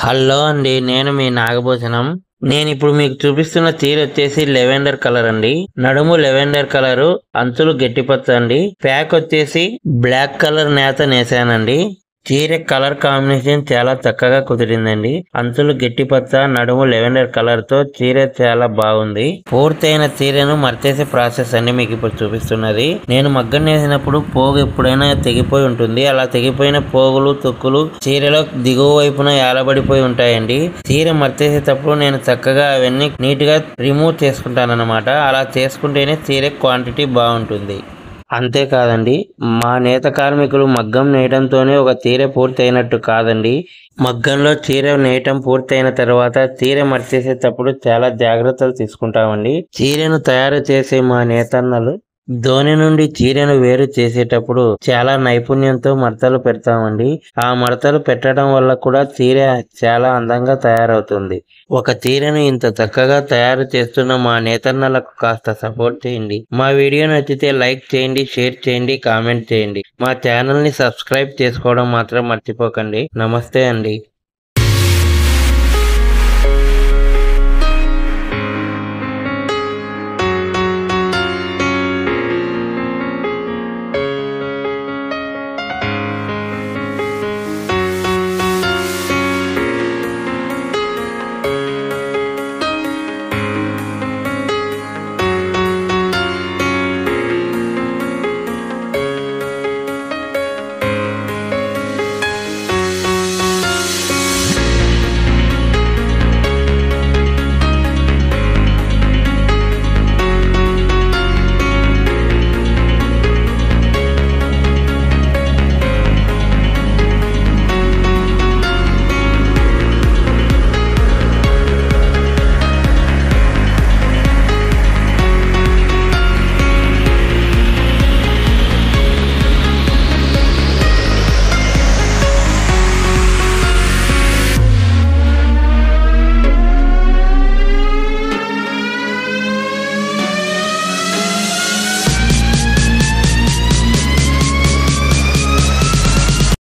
Hello అండి, నేను మీ నాగభూషణం. నేను ఇప్పుడు మీకు చూపిస్తున్న చీర వచ్చేసి లెవెండర్ కలర్ అండి. నడుము లెవెండర్ కలరు, అంచులు గట్టిపచ్చ అండి. ప్యాక్ వచ్చేసి బ్లాక్ కలర్ నేత నేసానండి. చీర కలర్ కాంబినేషన్ చాలా చక్కగా కుదిరిందండి. అంచులు గట్టిపచ్చ, నడుము లెవెండర్ కలర్ తో చీర చాలా బాగుంది. పూర్తయిన చీరను మర్చేసే ప్రాసెస్ అండి మీకు ఇప్పుడు చూపిస్తున్నది. నేను మగ్గం నేసినప్పుడు పోగు ఎప్పుడైనా తెగిపోయి ఉంటుంది. అలా తెగిపోయిన పోగులు తొక్కులు చీరలో దిగువ వైపున ఏలబడిపోయి ఉంటాయండి. చీర మర్చేసేటప్పుడు నేను చక్కగా అవన్నీ నీట్ గా రిమూవ్ చేసుకుంటానన్నమాట. అలా చేసుకుంటేనే చీర క్వాంటిటీ బాగుంటుంది. అంతేకాదండి, మా నేత కార్మికులు మగ్గం నేయడంతోనే ఒక చీర పూర్తి అయినట్టు కాదండి. మగ్గంలో చీర నేయటం పూర్తయిన తర్వాత చీర మర్చేసేటప్పుడు చాలా జాగ్రత్తలు తీసుకుంటామండి. చీరను తయారు చేసే మా నేతన్నలు ధోని నుండి చీరను వేరు చేసేటప్పుడు చాలా నైపుణ్యంతో మడతలు పెడతామండి. ఆ మడతలు పెట్టడం వల్ల కూడా చీర చాలా అందంగా తయారవుతుంది. ఒక చీరను ఇంత చక్కగా తయారు చేస్తున్న మా నేతన్నలకు కాస్త సపోర్ట్ చేయండి. మా వీడియో నచ్చితే లైక్ చేయండి, షేర్ చేయండి, కామెంట్ చేయండి. మా ఛానల్ ని సబ్స్క్రైబ్ చేసుకోవడం మాత్రం మర్చిపోకండి. నమస్తే అండి.